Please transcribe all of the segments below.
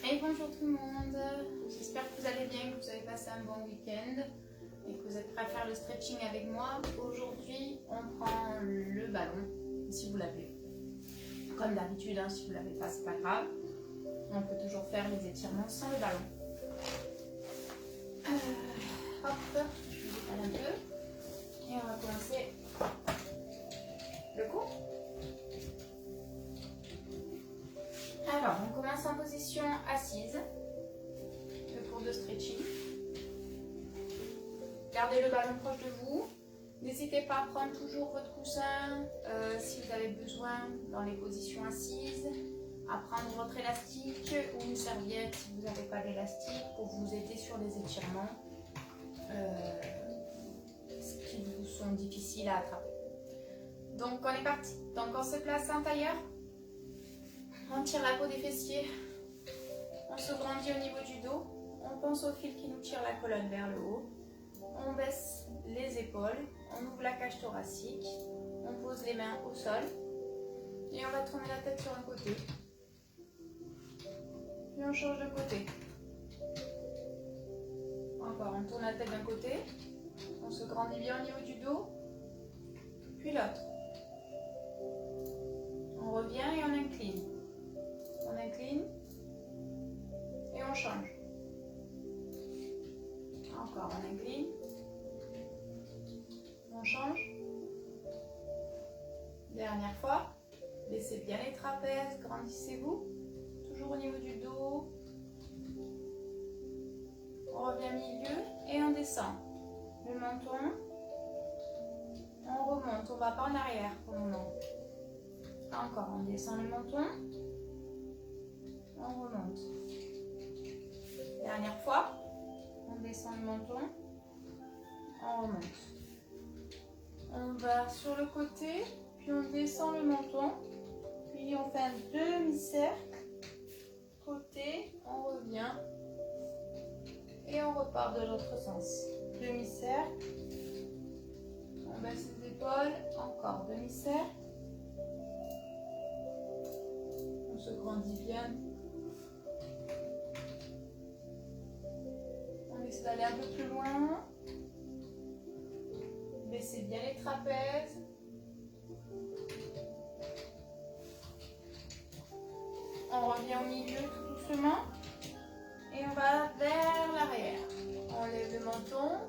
Et bonjour tout le monde, j'espère que vous allez bien, que vous avez passé un bon week-end et que vous êtes prêts à faire le stretching avec moi. Aujourd'hui, on prend le ballon, si vous l'avez. Comme d'habitude, hein, si vous ne l'avez pas, c'est pas grave. On peut toujours faire les étirements sans le ballon. Hop, je vous étale un peu et on va commencer le cours. Alors, on commence en position assise, le cours de stretching. Gardez le ballon proche de vous. N'hésitez pas à prendre toujours votre coussin si vous avez besoin dans les positions assises, à prendre votre élastique ou une serviette si vous n'avez pas d'élastique pour vous aider sur les étirements qui vous sont difficiles à attraper. Donc, on est parti. Donc, on se place en tailleur. On tire la peau des fessiers, on se grandit au niveau du dos, on pense au fil qui nous tire la colonne vers le haut, on baisse les épaules, on ouvre la cage thoracique, on pose les mains au sol et on va tourner la tête sur un côté. Puis on change de côté. Encore, on tourne la tête d'un côté, on se grandit bien au niveau du dos, puis l'autre. On revient et on incline. On incline et on change. Encore, on incline. On change. Dernière fois. Laissez bien les trapèzes, grandissez-vous. Toujours au niveau du dos. On revient milieu et on descend. Le menton. On remonte, on ne va pas en arrière pour le moment. Encore, on descend le menton. On remonte. Dernière fois, on descend le menton, on remonte. On va sur le côté, puis on descend le menton, puis on fait un demi-cercle, côté, on revient, et on repart de l'autre sens. Demi-cercle, on baisse les épaules, encore demi-cercle, on se grandit bien. D'aller un peu plus loin, baissez bien les trapèzes, on revient au milieu tout doucement et on va vers l'arrière, on lève le menton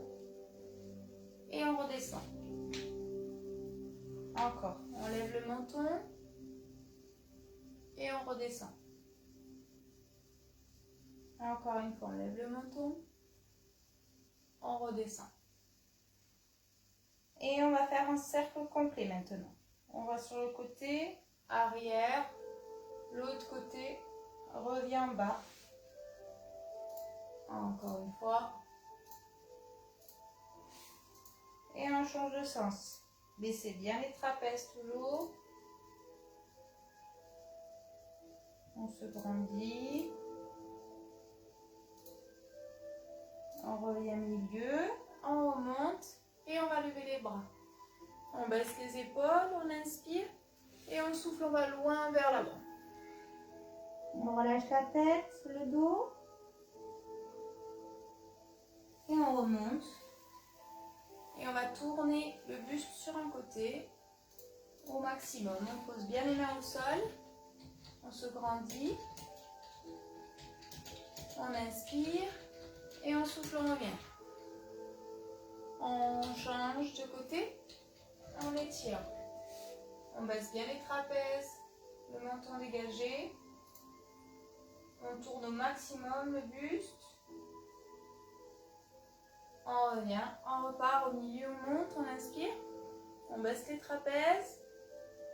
et on redescend, encore, on lève le menton et on redescend, encore une fois on lève le menton. On redescend. Et on va faire un cercle complet maintenant. On va sur le côté, arrière, l'autre côté, revient en bas. Encore une fois. Et on change de sens. Baissez bien les trapèzes toujours. On se grandit. On revient milieu, on remonte et on va lever les bras. On baisse les épaules, on inspire et on souffle, on va loin vers l'avant. On relâche la tête, le dos et on remonte. Et on va tourner le buste sur un côté au maximum. On pose bien les mains au sol, on se grandit, on inspire. Et on souffle, on revient. On change de côté, on étire. On baisse bien les trapèzes, le menton dégagé. On tourne au maximum le buste. On revient, on repart au milieu, on monte, on inspire. On baisse les trapèzes.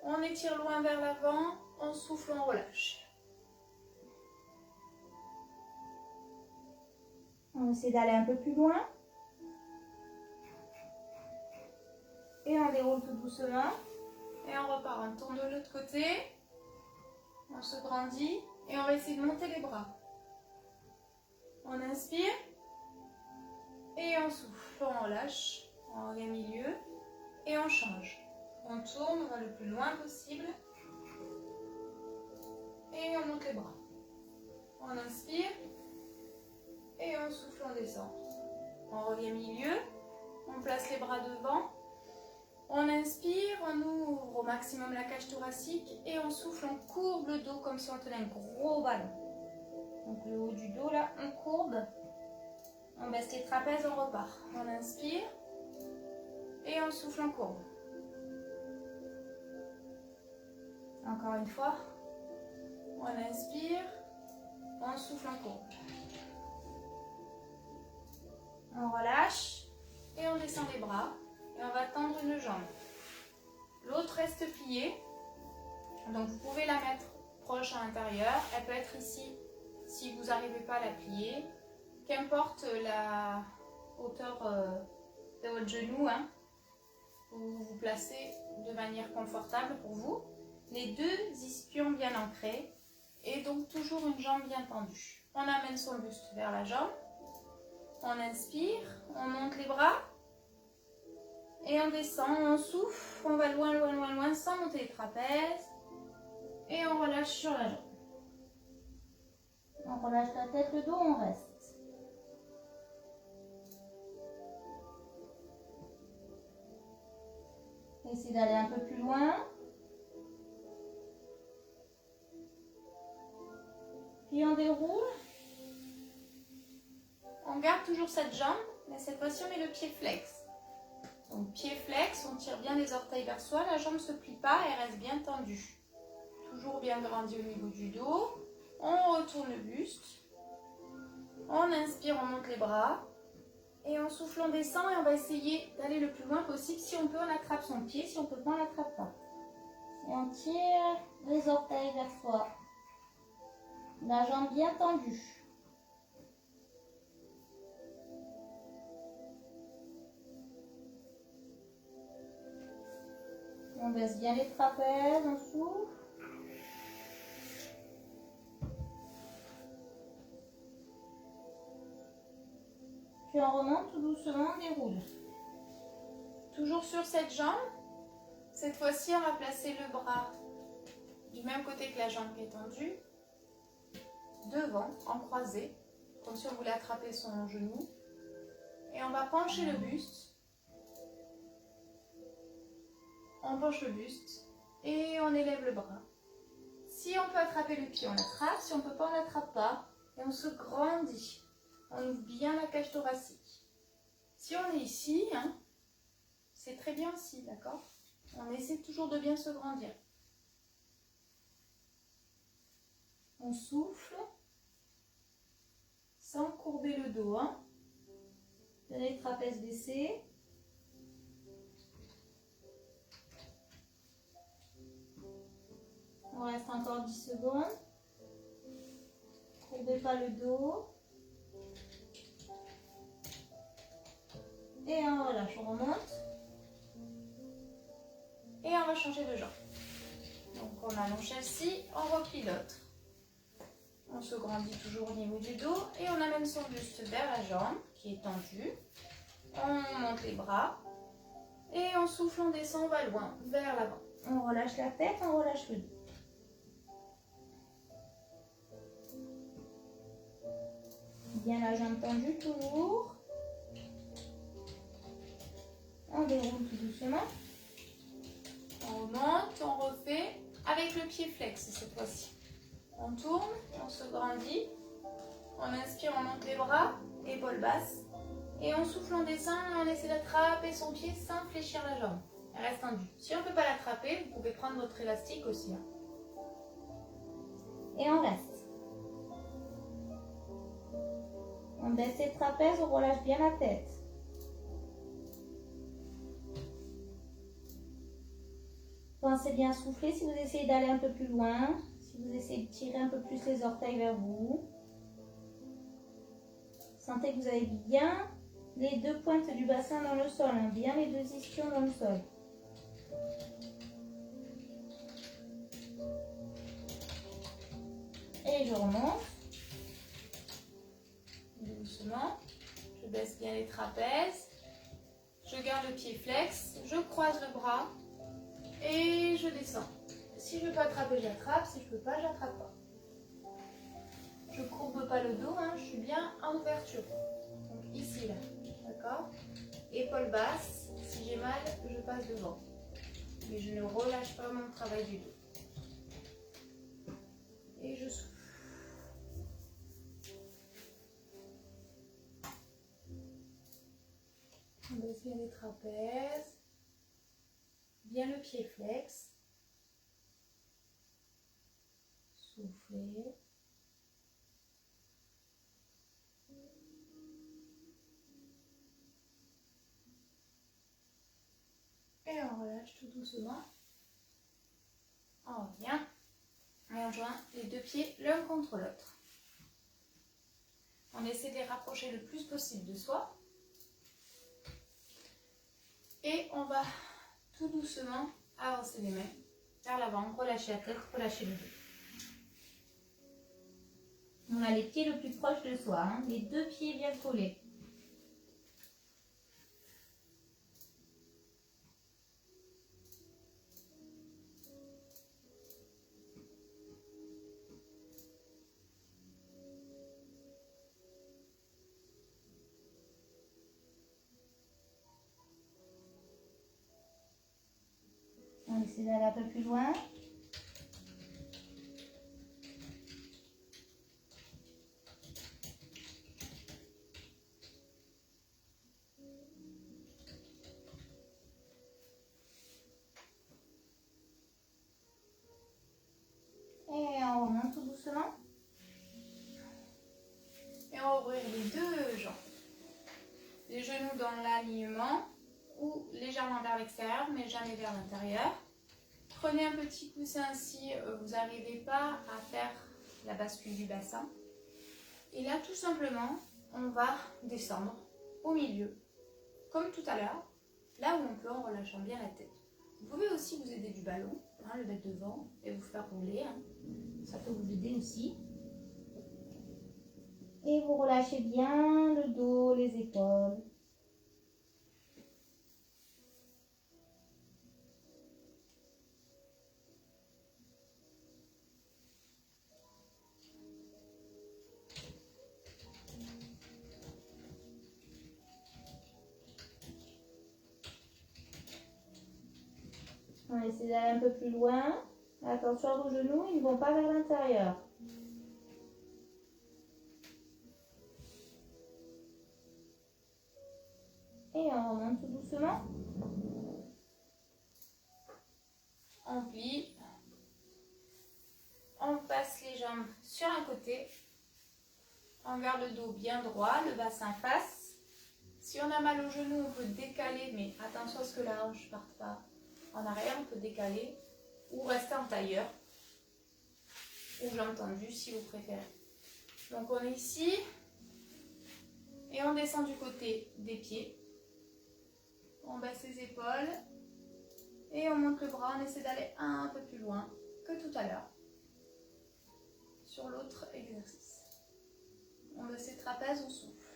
On étire loin vers l'avant, on souffle, on relâche. On essaie d'aller un peu plus loin. Et on déroule tout doucement. Et on repart. On tourne de l'autre côté. On se grandit. Et on va essayer de monter les bras. On inspire. Et on souffle. On relâche. On revient au milieu. Et on change. On tourne. On va le plus loin possible. Et on monte les bras. On inspire. souffle, on descend. On revient au milieu, on place les bras devant. On inspire, on ouvre au maximum la cage thoracique et on souffle, on courbe le dos comme si on tenait un gros ballon. Donc le haut du dos là, on courbe. On baisse les trapèzes, on repart. On inspire et on souffle, on courbe. Encore une fois. On inspire, on souffle, on courbe. On relâche et on descend les bras. Et on va tendre une jambe. L'autre reste pliée. Donc vous pouvez la mettre proche à l'intérieur. Elle peut être ici si vous n'arrivez pas à la plier. Qu'importe la hauteur de votre genou, hein, vous vous placez de manière confortable pour vous. Les deux ischions bien ancrés et donc toujours une jambe bien tendue. On amène son buste vers la jambe. On inspire, on monte les bras. Et on descend, on souffle, on va loin, loin, loin, loin, sans monter les trapèzes. Et on relâche sur la jambe. On relâche la tête, le dos, on reste. Essayez d'aller un peu plus loin. Puis on déroule. On garde toujours cette jambe, mais cette fois-ci on met le pied flex. Donc pied flex, on tire bien les orteils vers soi, la jambe ne se plie pas, elle reste bien tendue. Toujours bien grandi au niveau du dos. On retourne le buste. On inspire, on monte les bras. Et on souffle, on descend et on va essayer d'aller le plus loin possible. Si on peut, on attrape son pied. Si on peut pas, on l'attrape pas. Et on tire les orteils vers soi. La jambe bien tendue. On baisse bien les trapèzes, on souffle. Puis on remonte tout doucement, on déroule. Toujours sur cette jambe. Cette fois-ci, on va placer le bras du même côté que la jambe qui est tendue. Devant, en croisé, comme si on voulait attraper son genou. Et on va pencher le buste. On penche le buste et on élève le bras. Si on peut attraper le pied, on l'attrape. Si on ne peut pas, on ne l'attrape pas. Et on se grandit. On ouvre bien la cage thoracique. Si on est ici, hein, c'est très bien aussi, d'accord? On essaie toujours de bien se grandir. On souffle sans courber le dos. Hein. Tenez les trapèzes baissés. On reste encore 10 secondes. Courbez pas le dos. Et on relâche, on remonte. Et on va changer de jambe. Donc on allonge celle-ci, on replie l'autre. On se grandit toujours au niveau du dos et on amène son buste vers la jambe qui est tendue. On monte les bras et on souffle, on descend, on va loin, vers l'avant. On relâche la tête, on relâche le dos. Bien la jambe tendue toujours. On déroule tout doucement. On remonte, on refait avec le pied flex cette fois-ci. On tourne, on se grandit. On inspire, on monte les bras, épaules basses. Et on souffle, on descend, on essaie d'attraper son pied sans fléchir la jambe. Elle reste tendue. Si on ne peut pas l'attraper, vous pouvez prendre votre élastique aussi. Et on reste. On baisse les trapèzes, on relâche bien la tête. Pensez bien à souffler si vous essayez d'aller un peu plus loin. Si vous essayez de tirer un peu plus les orteils vers vous. Sentez que vous avez bien les deux pointes du bassin dans le sol. Hein, bien les deux ischions dans le sol. Et je remonte. Doucement. Je baisse bien les trapèzes. Je garde le pied flex. Je croise le bras. Et je descends. Si je ne peux pas attraper, j'attrape. Si je ne peux pas, j'attrape pas. Je ne courbe pas bas le dos, hein, je suis bien en ouverture. Donc ici, là, d'accord? Épaule basse, si j'ai mal, je passe devant. Mais je ne relâche pas mon travail du dos. Et je souffle. On baisse bien les trapèzes. Bien le pied flex. Soufflez. Et on relâche tout doucement. On revient. Et on joint les deux pieds l'un contre l'autre. On essaie de les rapprocher le plus possible de soi. Et on va tout doucement avancer les mains vers l'avant, relâcher la tête, relâcher le dos. On a les pieds le plus proches de soi, hein, les deux pieds bien collés. On essaie d'aller un peu plus loin. Et on remonte tout doucement. Et on va ouvrir les deux jambes. Les genoux dans l'alignement ou légèrement vers l'extérieur, mais jamais vers l'intérieur. Prenez un petit coussin si vous n'arrivez pas à faire la bascule du bassin. Et là, tout simplement, on va descendre au milieu, comme tout à l'heure, là où on peut en relâchant bien la tête. Vous pouvez aussi vous aider du ballon, hein, le mettre devant et vous faire rouler. Hein. Ça peut vous aider aussi. Et vous relâchez bien le dos, les épaules. On va essayer d'aller un peu plus loin. Attention à vos genoux, ils ne vont pas vers l'intérieur. Et on remonte tout doucement. On plie. On passe les jambes sur un côté. On garde le dos bien droit, le bassin face. Si on a mal au genou, on peut décaler, mais attention à ce que la hanche ne parte pas en arrière. On peut décaler ou rester en tailleur ou jambes tendues si vous préférez. Donc on est ici et on descend du côté des pieds. On baisse les épaules et on monte le bras. On essaie d'aller un peu plus loin que tout à l'heure sur l'autre exercice. On baisse les trapèzes, on souffle.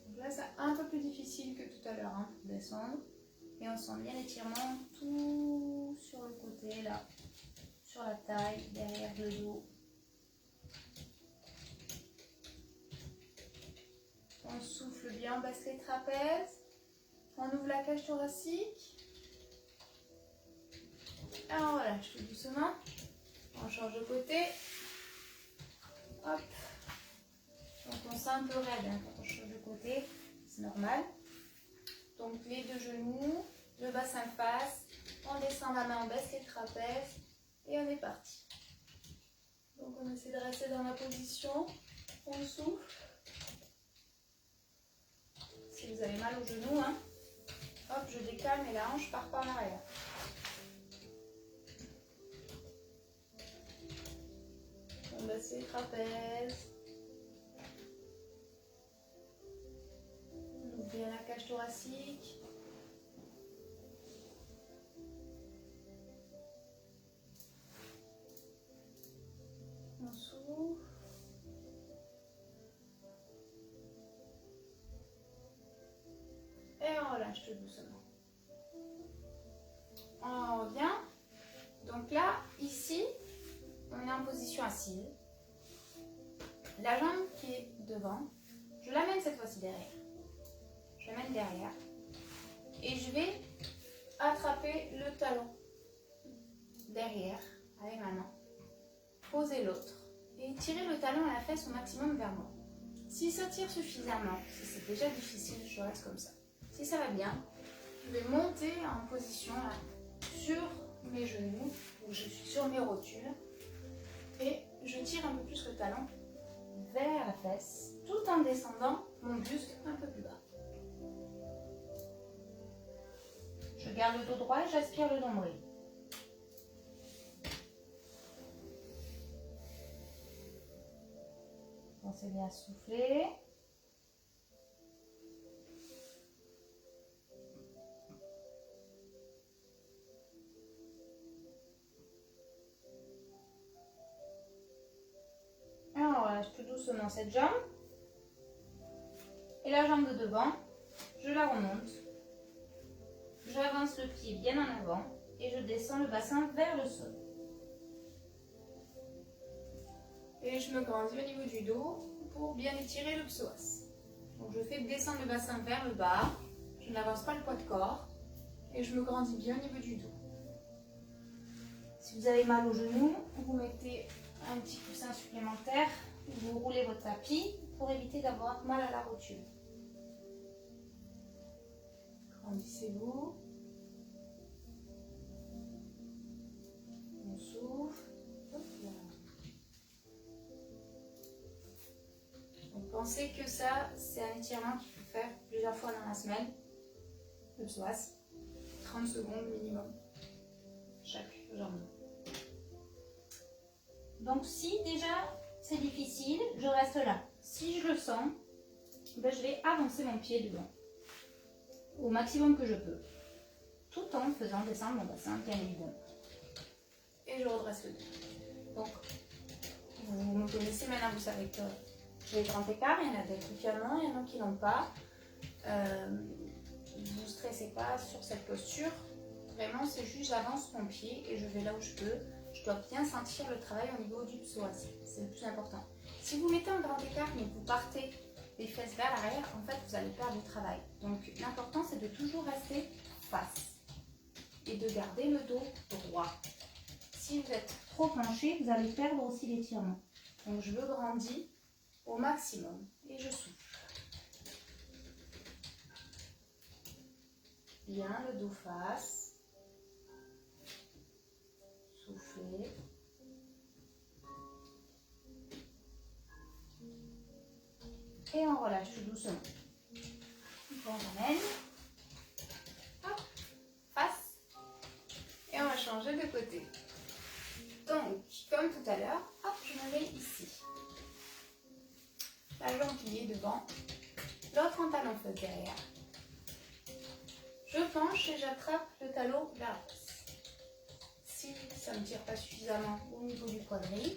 Donc là, c'est un peu plus difficile que tout à l'heure hein, pour descendre. Et on sent bien l'étirement tout sur le côté, là, sur la taille, derrière le dos. On souffle bien, on baisse les trapèzes. On ouvre la cage thoracique. Et on relâche tout doucement. On change de côté. Hop. Donc on sent un peu raide hein, quand on change de côté. C'est normal. Donc les deux genoux, le bassin face. On descend la main, on baisse les trapèzes. Et on est parti. Donc on essaie de rester dans la position. On souffle. Si vous avez mal au genou, hein. Hop, je décale, mais la hanche part pas en arrière. On baisse les trapèzes. On ouvre bien la cage thoracique. On s'ouvre. Et on relâche tout doucement. On revient. Donc là, ici, on est en position assise. la jambe qui est devant, je l'amène cette fois-ci derrière. Je l'amène derrière. Et je vais attraper le talon derrière avec ma main. Poser l'autre. Et tirer le talon à la fesse au maximum vers moi. Si ça tire suffisamment, si c'est déjà difficile, je reste comme ça. Si ça va bien, je vais monter en position là, sur mes genoux, où je suis sur mes rotules. Et je tire un peu plus le talon vers la fesse, tout en descendant mon buste un peu plus bas. Je garde le dos droit et j'aspire le nombril. Pensez bien à souffler. Alors, on relâche tout doucement cette jambe. Et la jambe de devant, je la remonte. J'avance le pied bien en avant et je descends le bassin vers le sol. Et je me grandis au niveau du dos pour bien étirer le psoas. Donc je fais descendre le bassin vers le bas, je n'avance pas le poids de corps et je me grandis bien au niveau du dos. Si vous avez mal au genou, vous mettez un petit coussin supplémentaire, vous roulez votre tapis pour éviter d'avoir mal à la rotule. Grandissez-vous. On souffle. Donc pensez que ça, c'est un étirement qu'il faut faire plusieurs fois dans la semaine. Le psoas. 30 secondes minimum. Chaque jambe. Donc si déjà c'est difficile, je reste là. Si je le sens, ben, je vais avancer mon pied devant. Au maximum que je peux, tout en faisant descendre mon bassin, bien évidemment. Et je redresse le dos. Donc, vous me connaissez maintenant, vous savez que j'ai des grands écarts, il y en a des différents, il y en a qui n'ont pas. Vous ne stressez pas sur cette posture. Vraiment, c'est juste j'avance mon pied et je vais là où je peux. Je dois bien sentir le travail au niveau du psoas. C'est le plus important. Si vous mettez un grand écart mais que vous partez les fesses vers l'arrière, en fait, vous allez perdre du travail. Donc, l'important, c'est de toujours rester face et de garder le dos droit. Si vous êtes trop penché, vous allez perdre aussi l'étirement. Donc, je me grandis au maximum et je souffle. Bien, le dos face. Soufflez. Et on relâche tout doucement. On ramène. Hop, face. Et on va changer de côté. Donc, comme tout à l'heure, hop, je me mets ici. La jambe qui est devant. L'autre en talon fesse derrière. Je penche et j'attrape le talon vers la face. Si ça ne tire pas suffisamment au niveau du quadril,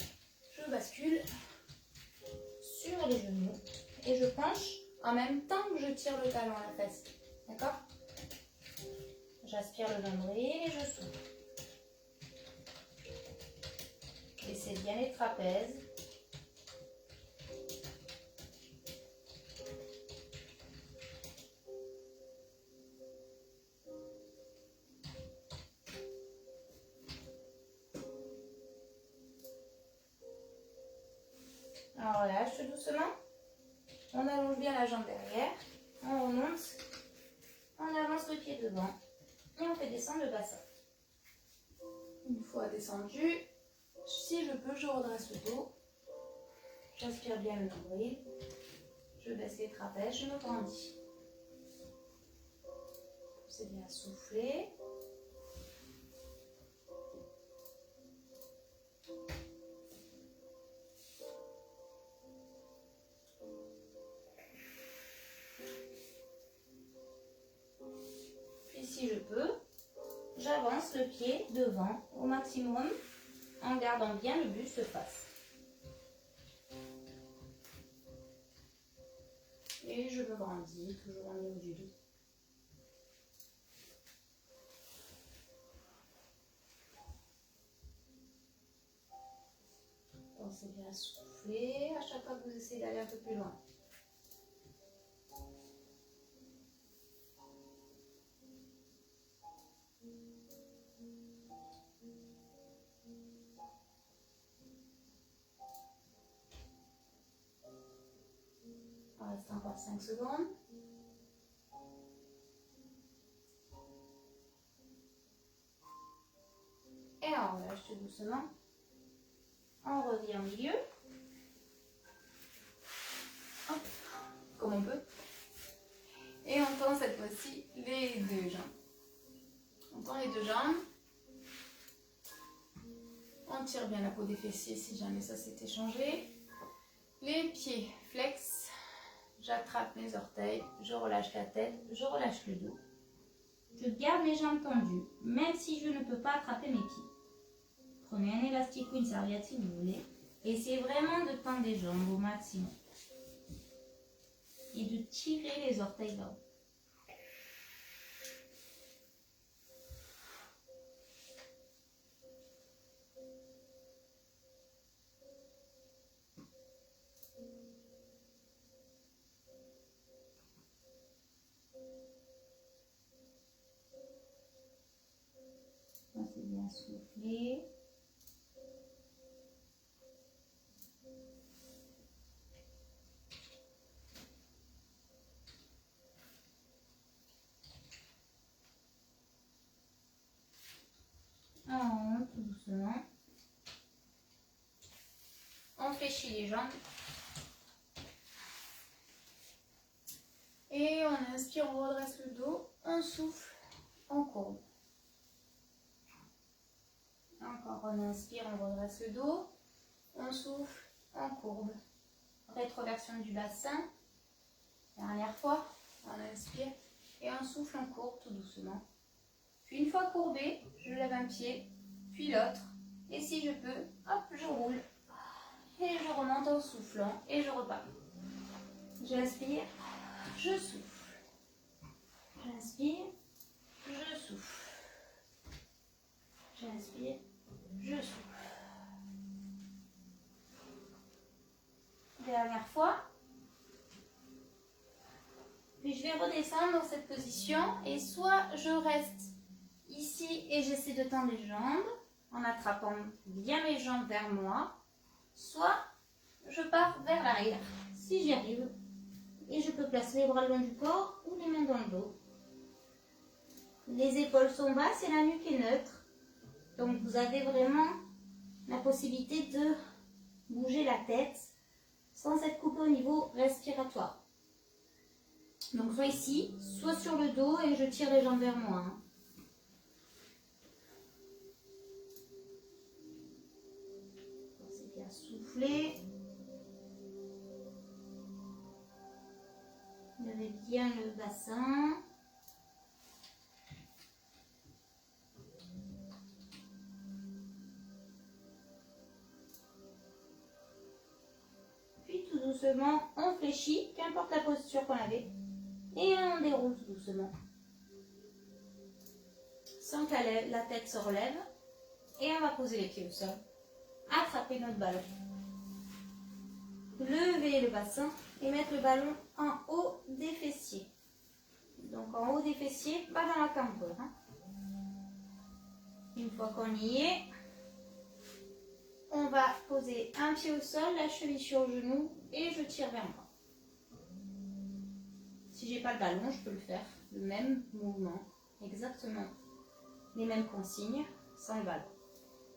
je bascule sur les genoux. Et je penche en même temps que je tire le talon à la fesse. D'accord? J'aspire le nombril et je souffle. Laissez bien les trapèzes. On relâche tout doucement. On allonge bien la jambe derrière. On remonte. On avance le pied devant. Et on fait descendre le bassin. Une fois descendu, si je peux, je redresse le dos. J'aspire bien le nombril. Je baisse les trapèzes. Je me grandis. C'est bien souffler. Si je peux, j'avance le pied devant au maximum en gardant bien le buste face. Et je me grandis toujours au niveau du dos. Pensez bien à souffler. soufflez à chaque fois que vous essayez d'aller un peu plus loin. On reste encore 5 secondes. Et on relâche tout doucement. On revient au milieu. Hop, comme on peut. Et on tend cette fois-ci les deux jambes. On tend les deux jambes. On tire bien la peau des fessiers si jamais ça s'était changé. Les pieds flex. J'attrape mes orteils. Je relâche la tête. Je relâche le dos. Je garde les jambes tendues, même si je ne peux pas attraper mes pieds. Prenez un élastique ou une serviette si vous voulez. Essayez vraiment de tendre les jambes au maximum. Et de tirer les orteils vers haut. Pensez bien souffler. On monte tout doucement. On fléchit les jambes. Et on inspire, on redresse le dos. On souffle, on courbe. Encore, on inspire, on redresse le dos. On souffle, on courbe. Rétroversion du bassin. Dernière fois, on inspire et on souffle, on courbe tout doucement. Puis une fois courbé, je lève un pied, puis l'autre. Et si je peux, hop, je roule. Et je remonte en soufflant et je repars. J'inspire, je souffle. J'inspire, je souffle. J'inspire, je souffle. Dernière fois. Puis je vais redescendre dans cette position et soit je reste ici et j'essaie de tendre les jambes en attrapant bien mes jambes vers moi, soit je pars vers l'arrière si j'y arrive et je peux placer les bras le long du corps ou les mains dans le dos. Les épaules sont basses et la nuque est neutre, donc vous avez vraiment la possibilité de bouger la tête sans être coupé au niveau respiratoire. Donc soit ici, soit sur le dos et je tire les jambes vers moi. C'est bien souffler. Levez bien le bassin. Puis tout doucement, on fléchit, qu'importe la posture qu'on avait. Et on déroule tout doucement. Sans que la tête se relève. Et on va poser les pieds au sol. Attraper notre ballon. Lever le bassin et mettre le ballon en haut des fessiers. Donc en haut des fessiers, pas dans la cambrure. Une fois qu'on y est, on va poser un pied au sol, la cheville sur le genou et je tire vers moi. Si j'ai pas le ballon, je peux le faire. Le même mouvement, exactement les mêmes consignes sans le ballon.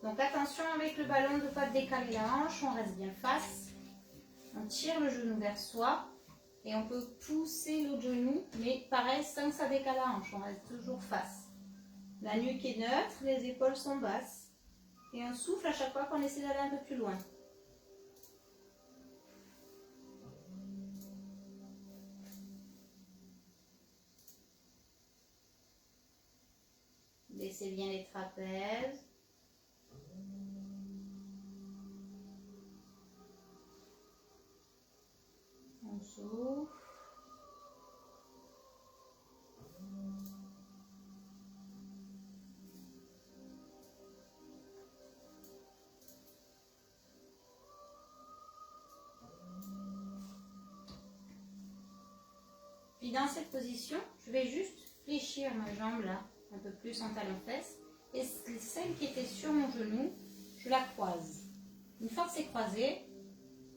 Donc attention avec le ballon de ne pas décaler la hanche, on reste bien face. On tire le genou vers soi et on peut pousser l'autre genou, mais pareil sans que ça décale la hanche, on reste toujours face. La nuque est neutre, les épaules sont basses et on souffle à chaque fois qu'on essaie d'aller un peu plus loin. Laissez bien les trapèzes. On souffle. Puis dans cette position, je vais juste fléchir ma jambe là, un peu plus en talon-fesse. Et celle qui était sur mon genou, je la croise. Une fois que c'est croisé,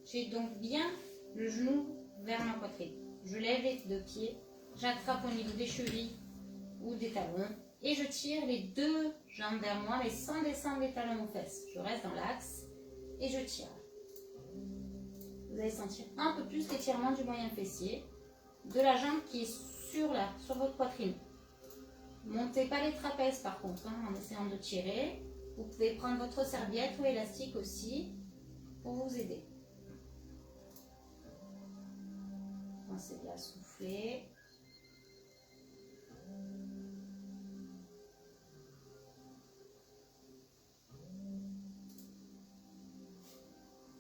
j'ai donc bien le genou vers ma poitrine. Je lève les deux pieds, j'attrape au niveau des chevilles ou des talons et je tire les deux jambes vers moi mais sans descendre les talons aux fesses. Je reste dans l'axe et je tire. Vous allez sentir un peu plus l'étirement du moyen fessier, de la jambe qui est sur votre poitrine. Montez pas les trapèzes par contre, hein, en essayant de tirer. Vous pouvez prendre votre serviette ou élastique aussi pour vous aider. Pensez bien à souffler.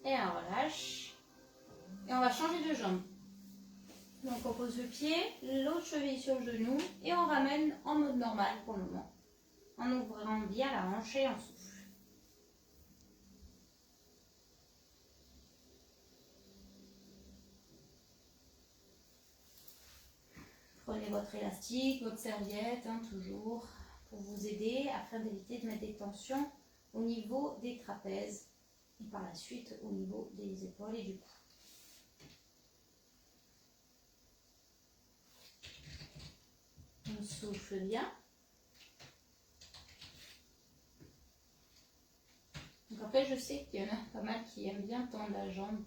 Et on relâche. Et on va changer de jambe. Donc on pose le pied, l'autre cheville sur le genou et on ramène en mode normal pour le moment. En ouvrant bien la hanche et on souffle. Prenez votre élastique, votre serviette, hein, toujours, pour vous aider afin d'éviter de mettre des tensions au niveau des trapèzes et par la suite au niveau des épaules et du cou. On souffle bien. Donc après, je sais qu'il y en a pas mal qui aiment bien tendre la jambe.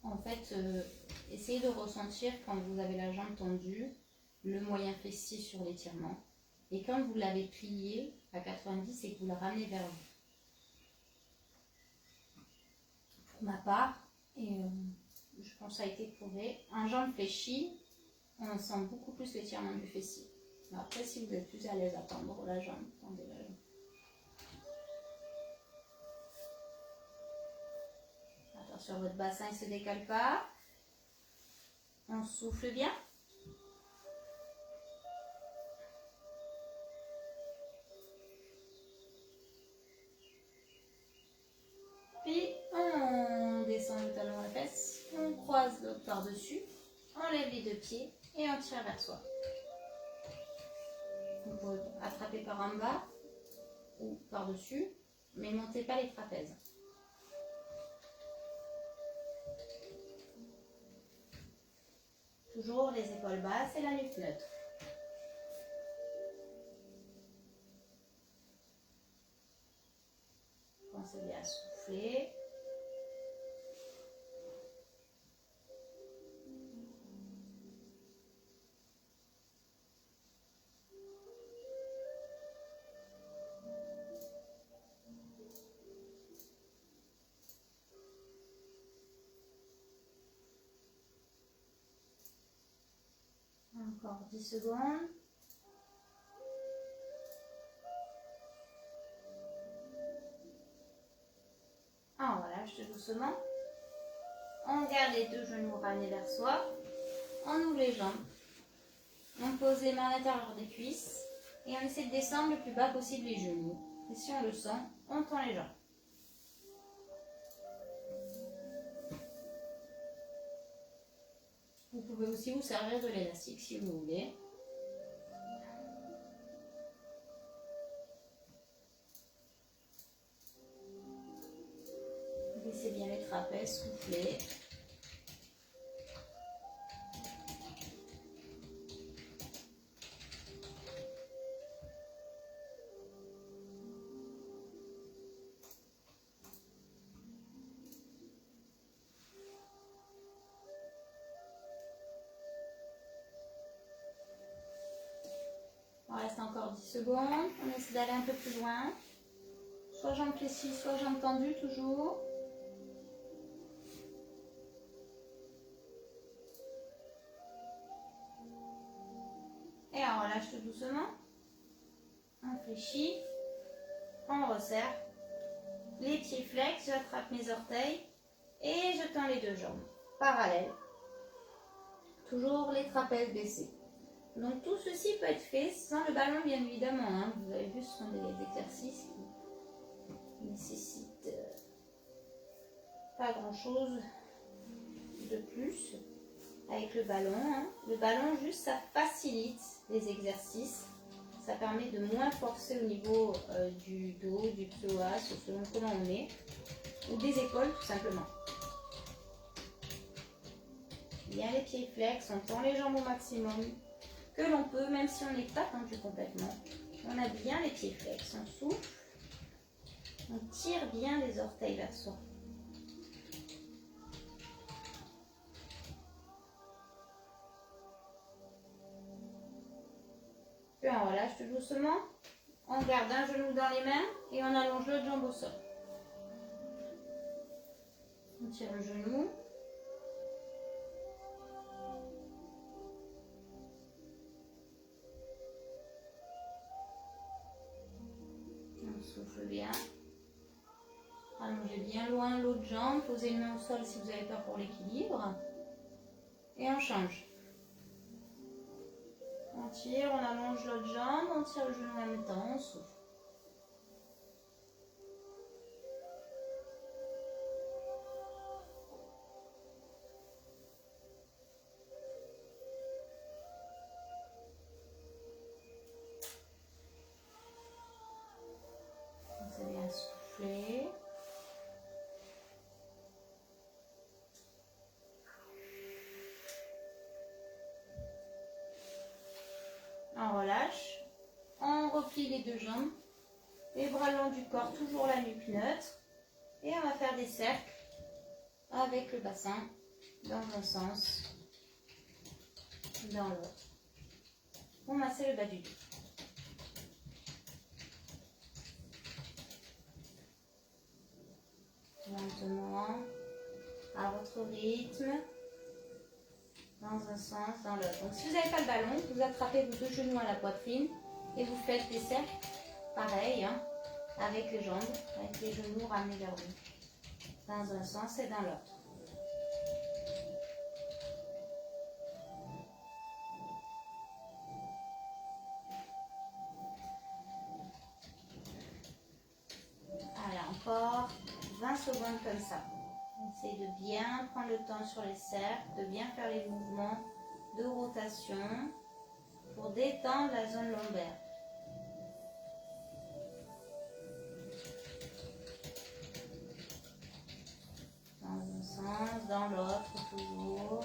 En fait, essayez de ressentir quand vous avez la jambe tendue, le moyen fessier sur l'étirement. Et quand vous l'avez plié à 90 et que vous la ramenez vers vous. Pour ma part, et je pense que ça a été prouvé, un jambe fléchie, on sent beaucoup plus l'étirement du fessier. Mais après, si vous êtes plus à l'aise à tendre la jambe, tendez la jambe. Attention, votre bassin ne se décale pas. On souffle bien. Puis on descend le talon à la fesse, on croise l'autre par-dessus, on lève les deux pieds et on tire vers soi. On peut attraper par en bas ou par-dessus, mais ne montez pas les trapèzes. Toujours les épaules basses et la nuque neutre. Pensez bien à souffler. Encore 10 secondes. On relâche doucement. On garde les deux genoux ramenés vers soi. On ouvre les jambes. On pose les mains à l'intérieur des cuisses. Et on essaie de descendre le plus bas possible les genoux. Et si on le sent, on tend les jambes. Vous pouvez aussi vous servir de l'élastique si vous voulez. Laissez bien les trapèzes souffler. On reste encore 10 secondes. On essaie d'aller un peu plus loin. Soit jambes fléchies, soit jambes tendues toujours. Et on relâche tout doucement. On fléchit. On resserre. Les pieds flex, j'attrape mes orteils. Et je tends les deux jambes. Parallèles. Toujours les trapèzes baissés. Donc tout ceci peut être fait sans le ballon bien évidemment. Hein. Vous avez vu, ce sont des exercices qui nécessitent pas grand chose de plus. avec le ballon. Hein. Le ballon, juste, ça facilite les exercices. Ça permet de moins forcer au niveau du dos, du psoas, selon comment on est, ou des épaules tout simplement. Bien les pieds flex, on tend les jambes au maximum que l'on peut, même si on n'est pas tendu complètement. On a bien les pieds flex, on souffle, on tire bien les orteils vers soi. Puis on relâche tout doucement. On garde un genou dans les mains et on allonge l'autre jambe au sol. On tire le genou. On souffle bien. Allongez bien loin l'autre jambe. Posez une main au sol si vous avez peur pour l'équilibre. Et on change. On tire, on allonge l'autre jambe, on tire le genou en même temps, on souffle. On s'est bien soufflé. On relâche, on replie les deux jambes, les bras le long du corps, toujours la nuque neutre. Et on va faire des cercles avec le bassin dans un sens, dans l'autre. Pour masser le bas du dos. Lentement, à votre rythme. Dans un sens, dans l'autre. Donc si vous n'avez pas le ballon, vous attrapez vos deux genoux à la poitrine et vous faites des cercles, pareil, hein, avec les jambes, avec les genoux ramenés vers vous. Dans un sens et dans l'autre. Allez, encore 20 secondes comme ça. Essayez de bien prendre le temps sur les cercles, de bien faire les mouvements de rotation pour détendre la zone lombaire. Dans un sens, dans l'autre, toujours.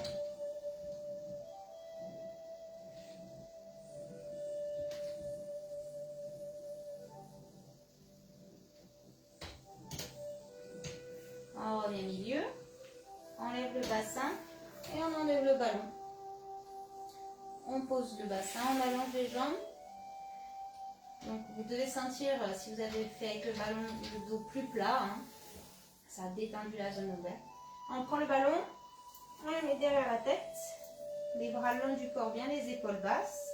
On revient au milieu, on lève le bassin et on enlève le ballon. On pose le bassin, on allonge les jambes. Donc vous devez sentir, si vous avez fait avec le ballon, le dos plus plat, hein, ça a détendu la zone lombaire. On prend le ballon, on le met derrière la tête, les bras le long du corps, bien les épaules basses,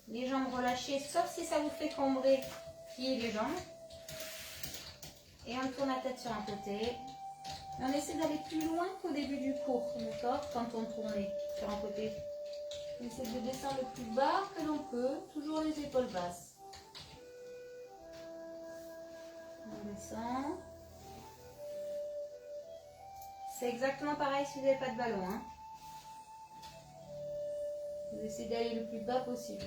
les jambes relâchées, sauf si ça vous fait cambrer, pliez les jambes. Et on tourne la tête sur un côté. Et on essaie d'aller plus loin qu'au début du cours, d'accord, quand on tournait sur un côté. On essaie de descendre le plus bas que l'on peut, toujours les épaules basses. On descend. C'est exactement pareil si vous n'avez pas de ballon. Hein. Vous essayez d'aller le plus bas possible.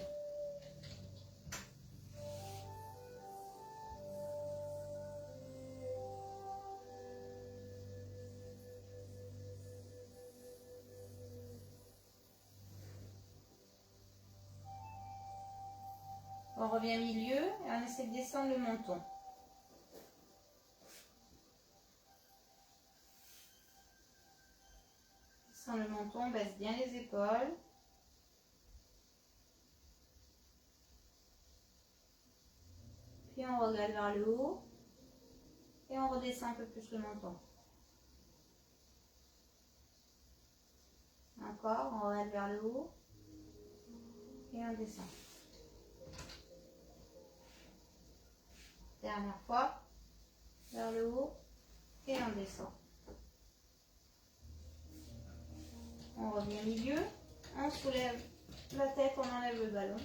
On revient au milieu et on essaie de descendre le menton. Descend le menton, on baisse bien les épaules. Puis on regarde vers le haut et on redescend un peu plus le menton. Encore, on regarde vers le haut et on descend. Dernière fois, vers le haut et on descend. On revient au milieu, on soulève la tête, on enlève le ballon.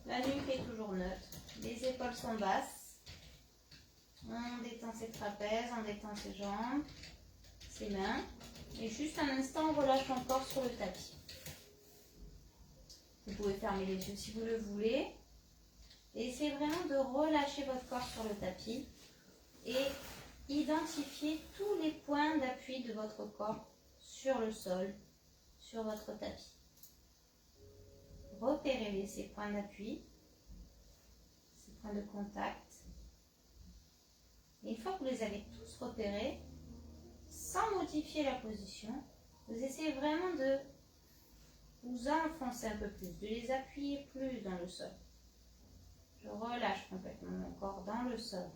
La nuque est toujours neutre, les épaules sont basses. On détend ses trapèzes, on détend ses jambes, ses mains. Et juste un instant, on relâche encore sur le tapis. Vous pouvez fermer les yeux si vous le voulez. Et essayez vraiment de relâcher votre corps sur le tapis et identifier tous les points d'appui de votre corps sur le sol, sur votre tapis. Repérez ces points d'appui, ces points de contact. Et une fois que vous les avez tous repérés, sans modifier la position, vous essayez vraiment de vous enfoncer un peu plus, de les appuyer plus dans le sol. Je relâche complètement mon corps dans le sol.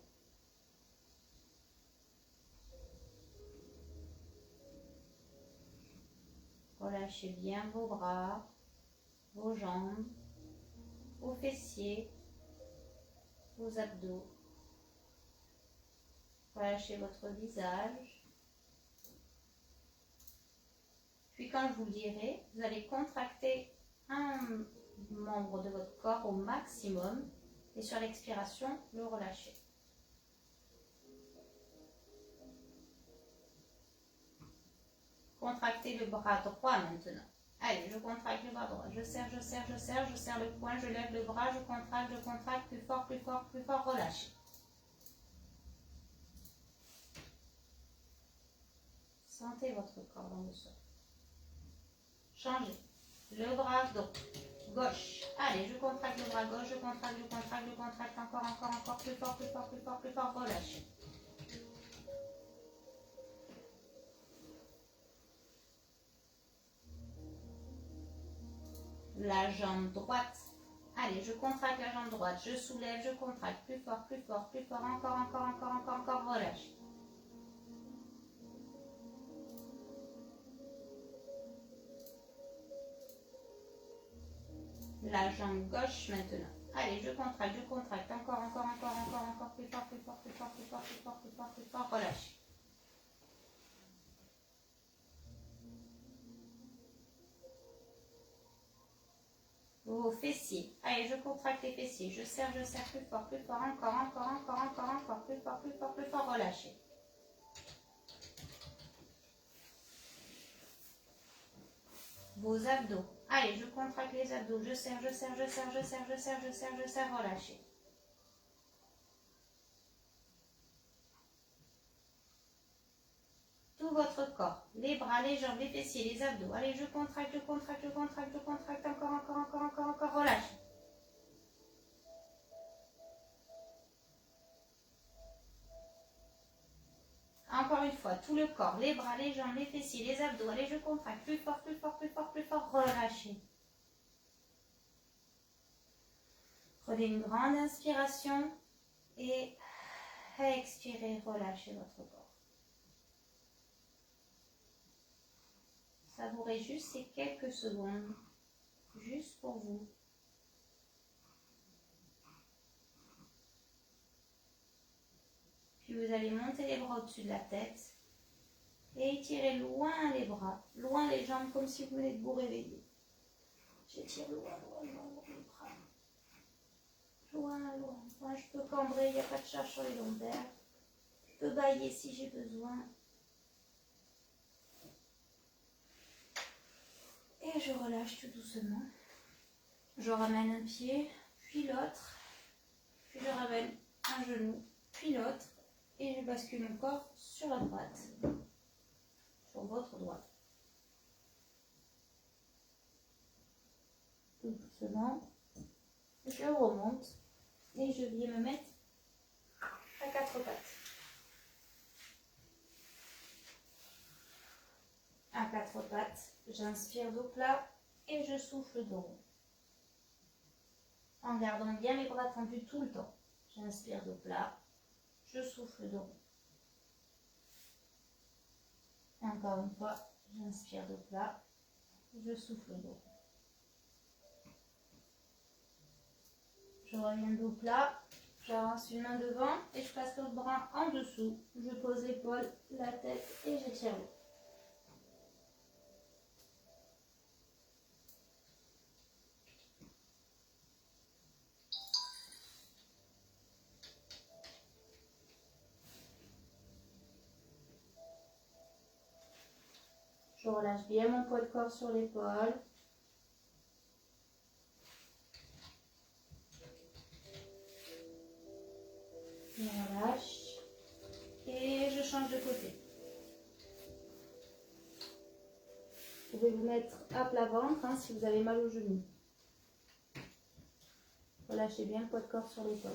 Relâchez bien vos bras, vos jambes, vos fessiers, vos abdos. Relâchez votre visage. Puis quand je vous le dirai, vous allez contracter un membre de votre corps au maximum et sur l'expiration, le relâcher. Contractez le bras droit maintenant. Allez, je contracte le bras droit. Je serre, je serre, je serre, je serre le poing, je lève le bras, je contracte, plus fort, plus fort, plus fort, relâchez. Sentez votre corps dans le sol. Changez. Le bras gauche. Allez, je contracte le bras gauche, je contracte, encore, plus fort, plus fort, plus fort, plus fort, relâchez. La jambe droite. Allez, je contracte la jambe droite, je soulève, je contracte, plus fort, plus fort, plus fort, encore, relâche. La jambe gauche maintenant. Allez, je contracte, encore, plus fort, plus fort, plus fort, plus fort, plus fort, plus fort, plus fort, relâche. Vos fessiers. Allez, je contracte les fessiers. Je serre, plus fort, encore, plus fort, relâchez. Vos abdos. Allez, je contracte les abdos. Je serre, relâchez. Tout votre corps, les bras, les jambes, les fessiers, les abdos. Allez, je contracte, encore, relâchez. Encore une fois, tout le corps, les bras, les jambes, les fessiers, les abdos. Allez, je contracte, plus fort, relâchez. Prenez une grande inspiration et expirez, relâchez votre corps. Savourez juste ces quelques secondes, juste pour vous. Puis vous allez monter les bras au-dessus de la tête et étirez loin les bras, loin les jambes comme si vous venez de vous réveiller. J'étire loin les bras. Loin. Je peux cambrer, il n'y a pas de charge sur les lombaires. Je peux bâiller si j'ai besoin. Et je relâche tout doucement. Je ramène un pied, puis l'autre. Puis je ramène un genou, puis l'autre. Et je bascule mon corps sur la droite. Sur votre droite. Tout doucement. Je remonte. Et je viens me mettre à quatre pattes. À quatre pattes, j'inspire dos plat et je souffle dos rond. En gardant bien mes bras tendus tout le temps. J'inspire dos plat, je souffle dos rond. Et encore une fois, j'inspire dos plat, je souffle dos rond. Je reviens dos plat, j'avance une main devant et je passe l'autre bras en dessous. Je pose l'épaule, la tête et j'étire l'eau. Je relâche bien mon poids de corps sur l'épaule. Je relâche. Et je change de côté. Vous pouvez vous mettre à plat ventre hein, si vous avez mal au genou. Relâchez bien le poids de corps sur l'épaule.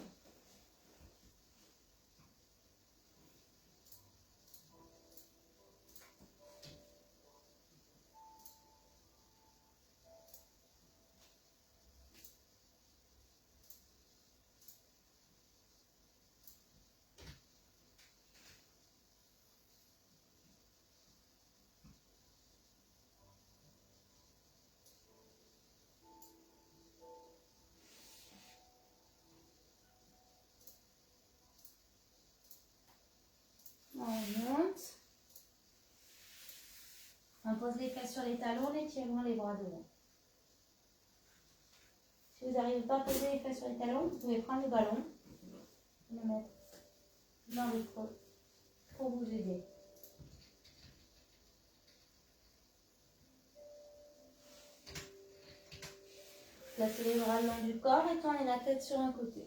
On monte. On pose les fesses sur les talons, les pieds loin, les bras devant. Si vous n'arrivez pas à poser les fesses sur les talons, vous pouvez prendre le ballon et le mettre dans le creux pour vous aider. Placez les bras le long du corps et tournez la tête sur un côté.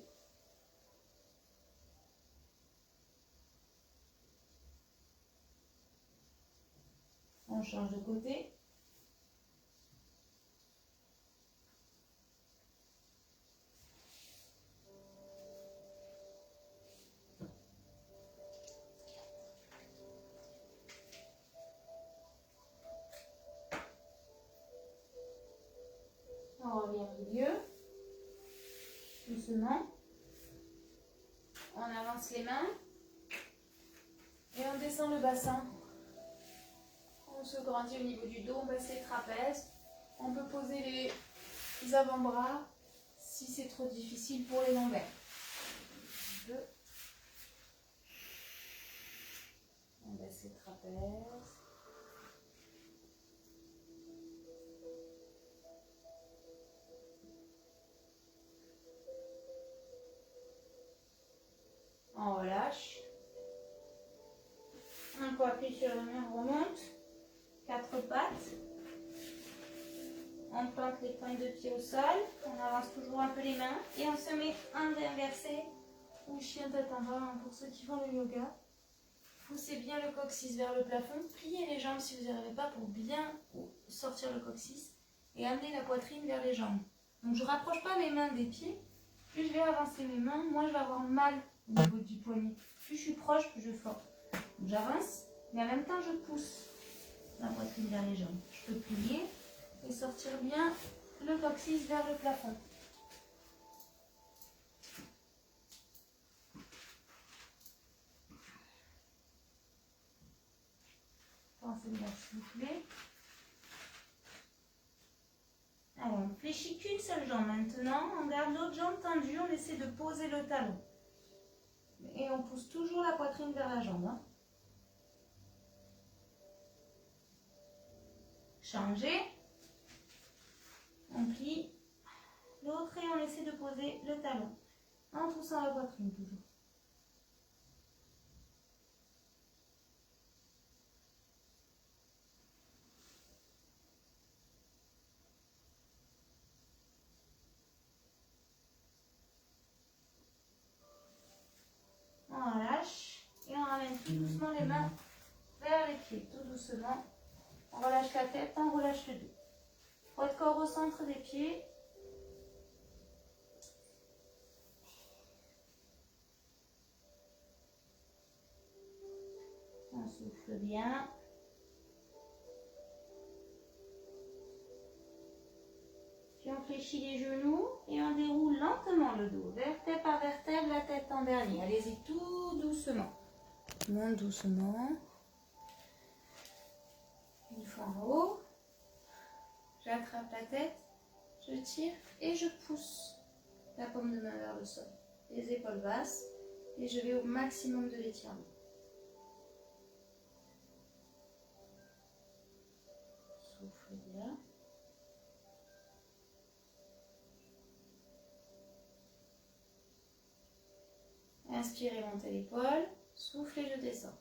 On change de côté. On revient au milieu. Doucement. On avance les mains. Et on descend le bassin. On se grandit au niveau du dos, on baisse les trapèzes. On peut poser les avant-bras si c'est trop difficile pour les lombaires. 2. On baisse les trapèzes. On relâche. Un coup appuyé sur le mur, on remonte. 4 pattes. On plante les pointes de pied au sol. On avance toujours un peu les mains. Et on se met en inversé ou chien tête en bas pour ceux qui font le yoga. Poussez bien le coccyx vers le plafond. Pliez les jambes si vous n'y arrivez pas pour bien sortir le coccyx. Et amenez la poitrine vers les jambes. Donc je ne rapproche pas mes mains des pieds. Plus je vais avancer mes mains, moins je vais avoir mal au niveau du poignet. Plus je suis proche, plus je force. Donc j'avance, mais en même temps je pousse la poitrine vers les jambes. Je peux plier et sortir bien le coccyx vers le plafond. Pensez bien souffler. Alors, on ne fléchit qu'une seule jambe maintenant. On garde l'autre jambe tendue. On essaie de poser le talon. Et on pousse toujours la poitrine vers la jambe. Hein. Changer. On plie l'autre et on essaie de poser le talon. En poussant la poitrine toujours. On relâche et on ramène tout doucement les mains vers les pieds, tout doucement. On relâche la tête, on relâche le dos. Poids de corps au centre des pieds. On souffle bien. Puis on fléchit les genoux et on déroule lentement le dos, vertèbre par vertèbre, la tête en dernier. Allez-y tout doucement. Monte doucement. Une fois en haut. J'attrape la tête, je tire et je pousse la paume de main vers le sol. Les épaules basses et je vais au maximum de l'étirement. Souffle bien. Inspirez, montez l'épaule. Soufflez, je descends.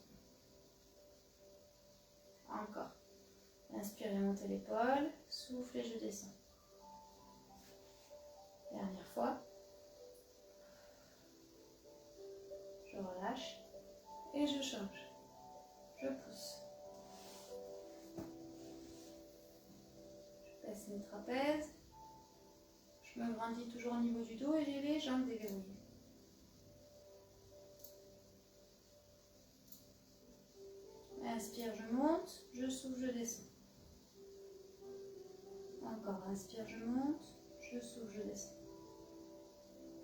Encore. Inspire et montez l'épaule. Souffle et je descends. Dernière fois. Je relâche et je change. Je pousse. Je baisse mes trapèzes. Je me grandis toujours au niveau du dos et j'ai les jambes déverrouillées. Inspire, je monte. Je souffle, je descends. Encore, inspire, je monte. Je souffle, je descends.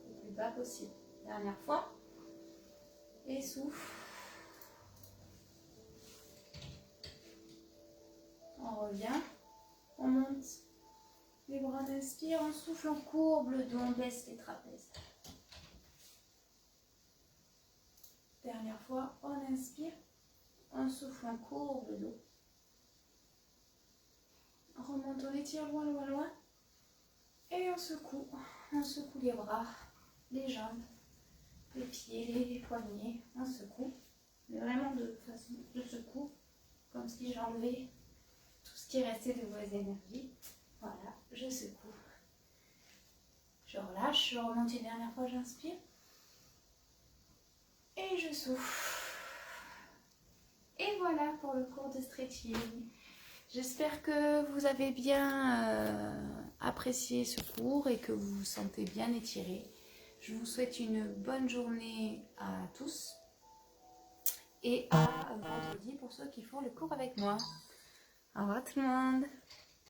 Le plus bas possible. Dernière fois. Et souffle. On revient. On monte. Les bras, on inspire. On souffle, on courbe le dos. On baisse les trapèzes. Dernière fois. On inspire. On souffle, on courbe le dos. On remonte, on étire loin, loin, loin. Et on secoue. On secoue les bras, les jambes, les pieds, les poignets. On secoue. Mais vraiment de façon de secoue. Comme si j'enlevais tout ce qui est resté de vos énergies. Voilà, je secoue. Je relâche, je remonte une dernière fois, j'inspire. Et je souffle. Et voilà pour le cours de stretching. J'espère que vous avez bien apprécié ce cours et que vous vous sentez bien étiré. Je vous souhaite une bonne journée à tous et à vendredi pour ceux qui font le cours avec moi. Au revoir tout le monde.